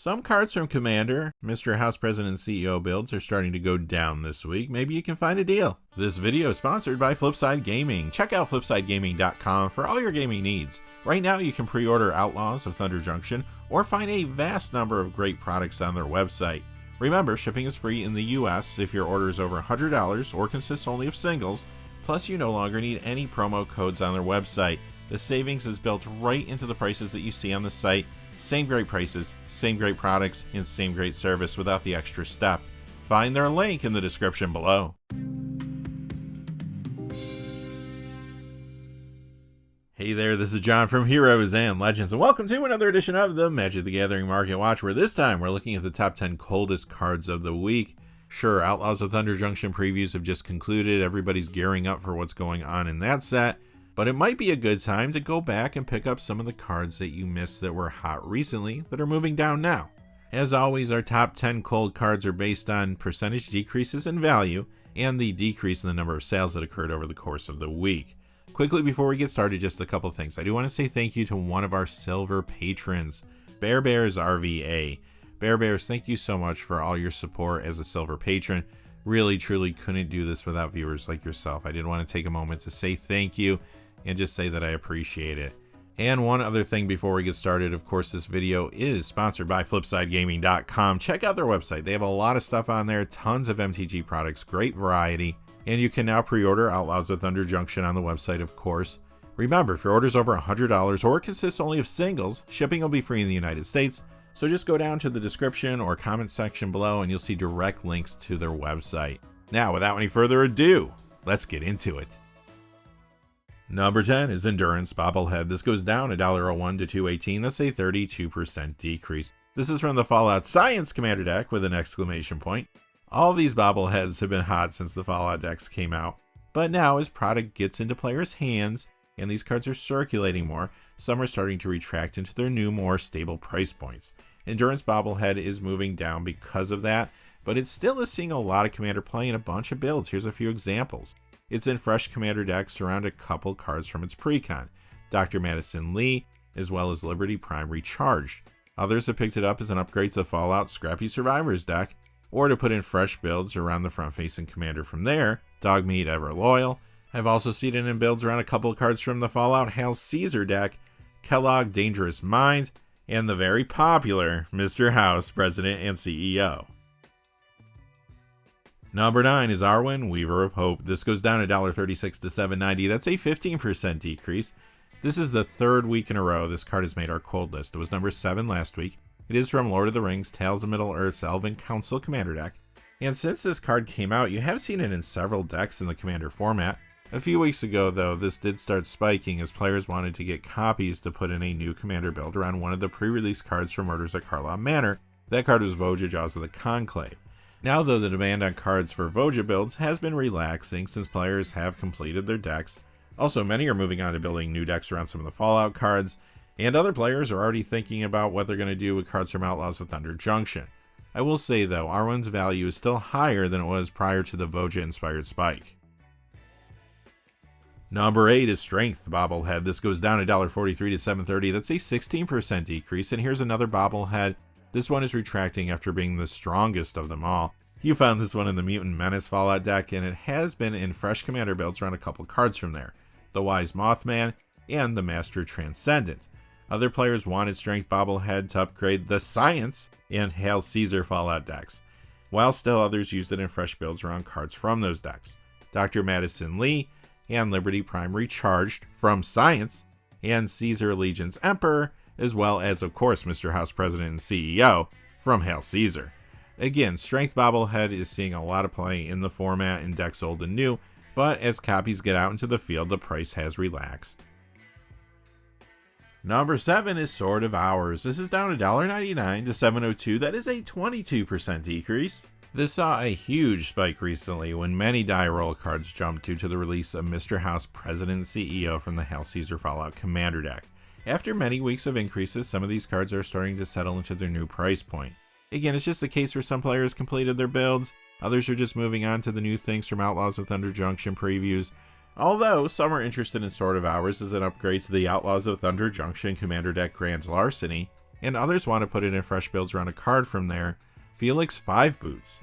Some cards from Commander, Mr. House President and CEO builds are starting to go down this week. Maybe you can find a deal. This video is sponsored by Flipside Gaming. Check out flipsidegaming.com for all your gaming needs. Right now you can pre-order Outlaws of Thunder Junction or find a vast number of great products on their website. Remember, shipping is free in the US if your order is over $100 or consists only of singles, plus you no longer need any promo codes on their website. The savings is built right into the prices that you see on the site. Same great prices, same great products, and same great service without the extra step. Find their link in the description below. Hey there, this is John from Heroes and Legends, and welcome to another edition of the Magic the Gathering Market Watch, where this time we're looking at the top 10 coldest cards of the week. Sure, Outlaws of Thunder Junction previews have just concluded, everybody's gearing up for what's going on in that set, but it might be a good time to go back and pick up some of the cards that you missed that were hot recently that are moving down now. As always, our top 10 cold cards are based on percentage decreases in value and the decrease in the number of sales that occurred over the course of the week. Quickly before we get started, just a couple things. I do want to say thank you to one of our silver patrons, BearBearsRVA. Bear Bears, thank you so much for all your support as a silver patron. Really, truly couldn't do this without viewers like yourself. I did want to take a moment to say thank you and just say that I appreciate it. And one other thing before we get started, of course, this video is sponsored by FlipsideGaming.com. Check out their website. They have a lot of stuff on there, tons of MTG products, great variety, and you can now pre-order Outlaws of Thunder Junction on the website, of course. Remember, if your order is over $100 or consists only of singles, shipping will be free in the United States, so just go down to the description or comment section below and you'll see direct links to their website. Now, without any further ado, let's get into it. Number 10 is Endurance Bobblehead. This goes down $1.01 to $2.18. That's a 32% decrease. This is from the Fallout Science Commander deck with an exclamation point. All these bobbleheads have been hot since the Fallout decks came out, but now as product gets into players' hands and these cards are circulating more, some are starting to retract into their new, more stable price points. Endurance Bobblehead is moving down because of that, but it still is seeing a lot of Commander play in a bunch of builds. Here's a few examples. It's in fresh Commander decks around a couple cards from its precon, Dr. Madison Lee, as well as Liberty Prime Recharged. Others have picked it up as an upgrade to the Fallout Scrappy Survivors deck, or to put in fresh builds around the front-facing Commander from there, Dogmeat Ever Loyal. I've also seen it in builds around a couple of cards from the Fallout Hail Caesar deck, Kellogg Dangerous Mind, and the very popular Mr. House President and CEO. Number 9 is Arwen, Weaver of Hope. This goes down $1.36 to $7.90. That's a 15% decrease. This is the third week in a row this card has made our cold list. It was number 7 last week. It is from Lord of the Rings, Tales of Middle-earth's Elven Council Commander deck. And since this card came out, you have seen it in several decks in the Commander format. A few weeks ago, though, this did start spiking as players wanted to get copies to put in a new Commander build around one of the pre-release cards from Murders at Carlisle Manor. That card was Voja, Jaws of the Conclave. Now, though, the demand on cards for Voja builds has been relaxing since players have completed their decks. Also, many are moving on to building new decks around some of the Fallout cards, and other players are already thinking about what they're going to do with cards from Outlaws of Thunder Junction. I will say, though, Arwen's value is still higher than it was prior to the Voja-inspired spike. Number 8 is Strength Bobblehead. This goes down $1.43 to $7.30. That's a 16% decrease, and here's another bobblehead. This one is retracting after being the strongest of them all. You found this one in the Mutant Menace Fallout deck, and it has been in fresh Commander builds around a couple cards from there, the Wise Mothman and the Master Transcendent. Other players wanted Strength Bobblehead to upgrade the Science and Hail Caesar Fallout decks, while still others used it in fresh builds around cards from those decks, Dr. Madison Lee and Liberty Prime Recharged from Science, and Caesar Legion's Emperor, as well as, of course, Mr. House President and CEO from Hail Caesar. Again, Strength Bobblehead is seeing a lot of play in the format in decks old and new, but as copies get out into the field, the price has relaxed. Number 7 is Sword of Hours. This is down $1.99 to $7.02. That is a 22% decrease. This saw a huge spike recently when many die roll cards jumped due to the release of Mr. House President and CEO from the Hail Caesar Fallout Commander deck. After many weeks of increases, some of these cards are starting to settle into their new price point. Again, it's just the case where some players completed their builds, others are just moving on to the new things from Outlaws of Thunder Junction previews. Although, some are interested in Sword of Hours as an upgrade to the Outlaws of Thunder Junction Commander deck Grand Larceny. and others want to put it in fresh builds around a card from there, Felix 5 Boots.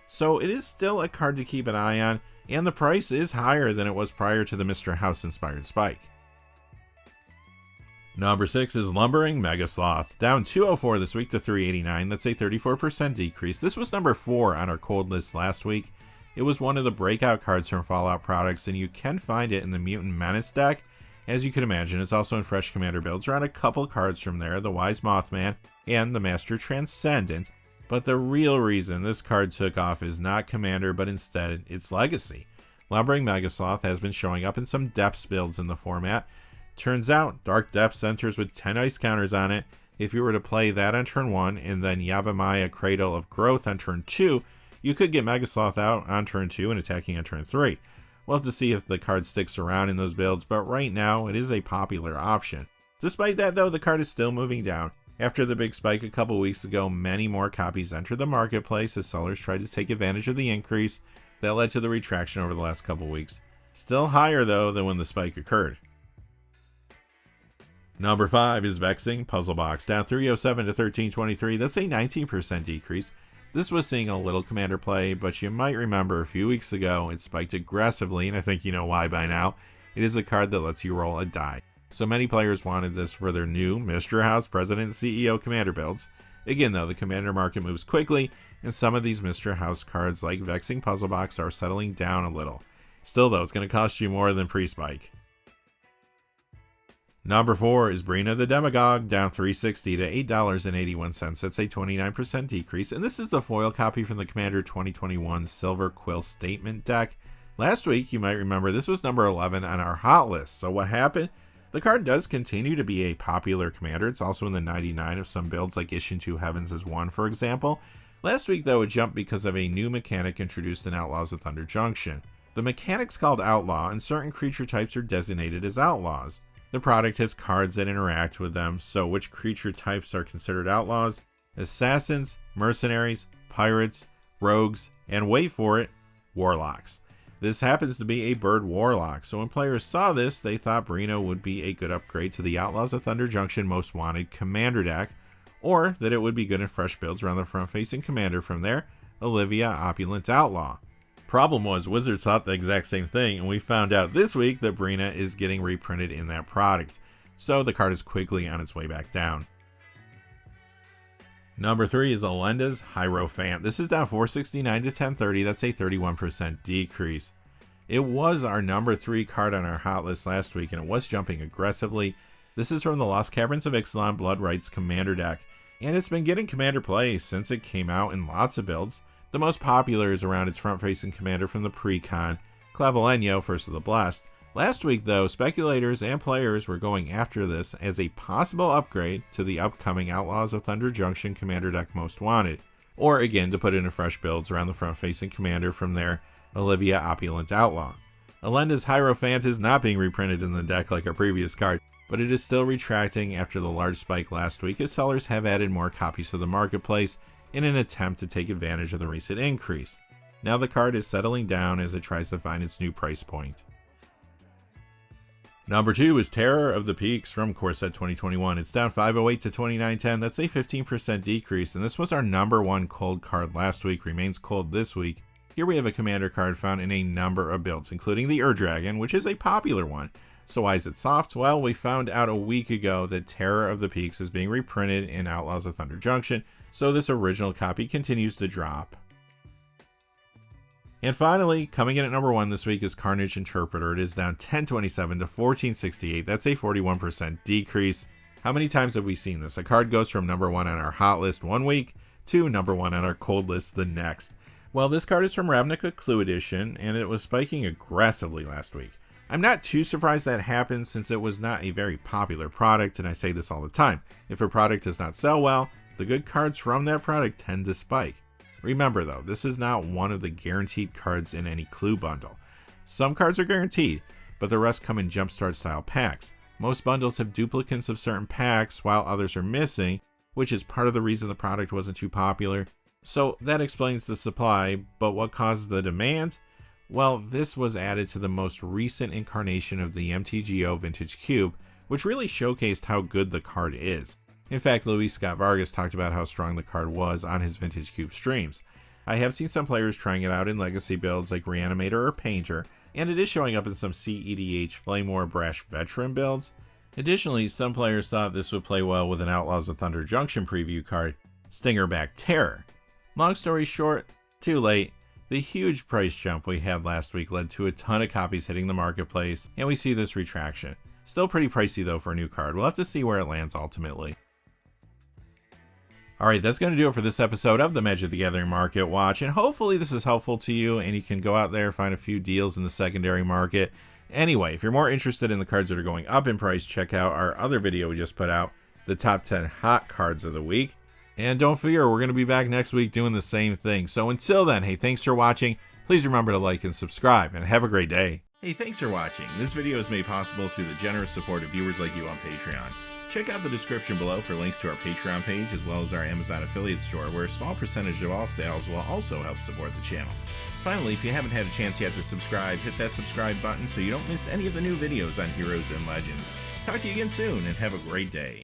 So it is still a card to keep an eye on, and the price is higher than it was prior to the Mr. House inspired spike. Number 6 is Lumbering Mega Sloth, down 204 this week to 389. That's a 34% decrease. This was number 4 on our cold list last week. It was one of the breakout cards from Fallout products, and you can find it in the Mutant Menace deck. As you can imagine, it's also in fresh commander builds around a couple cards from there, the Wise Mothman and the Master Transcendent. But the real reason this card took off is not commander, but instead its legacy. Lumbering Mega Sloth has been showing up in some depths builds in the format. Turns out, Dark Depths enters with 10 ice counters on it. If you were to play that on turn 1 and then Yavimaya Cradle of Growth on turn 2, you could get Mega Sloth out on turn 2 and attacking on turn 3. We'll have to see if the card sticks around in those builds, but right now it is a popular option. Despite that though, the card is still moving down. After the big spike a couple weeks ago, many more copies entered the marketplace as sellers tried to take advantage of the increase. That led to the retraction over the last couple weeks. Still higher though than when the spike occurred. Number 5 is Vexing Puzzle Box, down 307 to 1323. That's a 19% decrease. This was seeing a little commander play, but you might remember a few weeks ago it spiked aggressively, and I think you know why by now. It is a card that lets you roll a die. So many players wanted this for their new Mr. House President CEO commander builds. Again though, the commander market moves quickly, and some of these Mr. House cards like Vexing Puzzle Box are settling down a little. Still though, it's going to cost you more than pre-spike. Number 4 is Brina the Demagogue, down $3.60 to $8.81. That's a 29% decrease, and this is the foil copy from the Commander 2021 Silver Quill Statement deck. Last week, you might remember, this was number 11 on our hot list. So what happened? The card does continue to be a popular commander. It's also in the 99 of some builds, like Isshin 2 Heavens is 1, for example. Last week, though, it jumped because of a new mechanic introduced in Outlaws of Thunder Junction. The mechanic's called Outlaw, and certain creature types are designated as outlaws. The product has cards that interact with them, so which creature types are considered outlaws? Assassins, mercenaries, pirates, rogues, and wait for it, warlocks. This happens to be a bird warlock, so when players saw this, they thought Brina would be a good upgrade to the Outlaws of Thunder Junction Most Wanted commander deck, or that it would be good in fresh builds around the front-facing commander from there, Olivia Opulent Outlaw. Problem was, Wizards thought the exact same thing, and we found out this week that Brina is getting reprinted in that product, so the card is quickly on its way back down. Number 3 is Alenda's Hierophant. This is down $4.69 to $10.30. That's a 31% decrease. It was our number 3 card on our hot list last week, and it was jumping aggressively. This is from the Lost Caverns of Ixalan Blood Rights commander deck, and it's been getting commander play since it came out in lots of builds. The most popular is around its front-facing commander from the pre-con, Clavileño, First of the Blessed. Last week, though, speculators and players were going after this as a possible upgrade to the upcoming Outlaws of Thunder Junction commander deck Most Wanted, or again to put in fresh builds around the front-facing commander from their Olivia Opulent Outlaw. Alenda's Hierophant is not being reprinted in the deck like our previous card, but it is still retracting after the large spike last week as sellers have added more copies to the marketplace in an attempt to take advantage of the recent increase. Now the card is settling down as it tries to find its new price point. Number 2 is Terror of the Peaks from Core Set 2021. It's down $5.08 to $29.10. That's a 15% decrease, and this was our number 1 cold card last week, remains cold this week. Here we have a commander card found in a number of builds, including the Ur-Dragon, which is a popular one. So why is it soft? Well, we found out a week ago that Terror of the Peaks is being reprinted in Outlaws of Thunder Junction, so this original copy continues to drop. And finally, coming in at number 1 this week is Carnage Interpreter. It is down $10.27 to $14.68. That's a 41% decrease. How many times have we seen this? A card goes from number 1 on our hot list one week to number 1 on our cold list the next. Well, this card is from Ravnica Clue Edition, and it was spiking aggressively last week. I'm not too surprised that happened since it was not a very popular product, and I say this all the time. If a product does not sell well, the good cards from that product tend to spike. Remember though, this is not one of the guaranteed cards in any Clue bundle. Some cards are guaranteed, but the rest come in Jumpstart style packs. Most bundles have duplicates of certain packs while others are missing, which is part of the reason the product wasn't too popular. So that explains the supply, but what causes the demand? Well, this was added to the most recent incarnation of the MTGO Vintage Cube, which really showcased how good the card is. In fact, Luis Scott Vargas talked about how strong the card was on his Vintage Cube streams. I have seen some players trying it out in legacy builds like Reanimator or Painter, and it is showing up in some CEDH Flame War Brash Veteran builds. Additionally, some players thought this would play well with an Outlaws of Thunder Junction preview card, Stingerback Terror. Long story short, too late. The huge price jump we had last week led to a ton of copies hitting the marketplace, and we see this retraction. Still pretty pricey though for a new card. We'll have to see where it lands ultimately. Alright, that's going to do it for this episode of the Magic the Gathering Market Watch, and hopefully this is helpful to you and you can go out there and find a few deals in the secondary market. Anyway, if you're more interested in the cards that are going up in price, check out our other video we just put out, the top 10 hot cards of the week. And don't fear, we're going to be back next week doing the same thing. So until then, hey, thanks for watching. Please remember to like and subscribe, and have a great day. Hey, thanks for watching. This video is made possible through the generous support of viewers like you on Patreon. Check out the description below for links to our Patreon page as well as our Amazon affiliate store, where a small percentage of all sales will also help support the channel. Finally, if you haven't had a chance yet to subscribe, hit that subscribe button so you don't miss any of the new videos on Heroes and Legends. Talk to you again soon, and have a great day.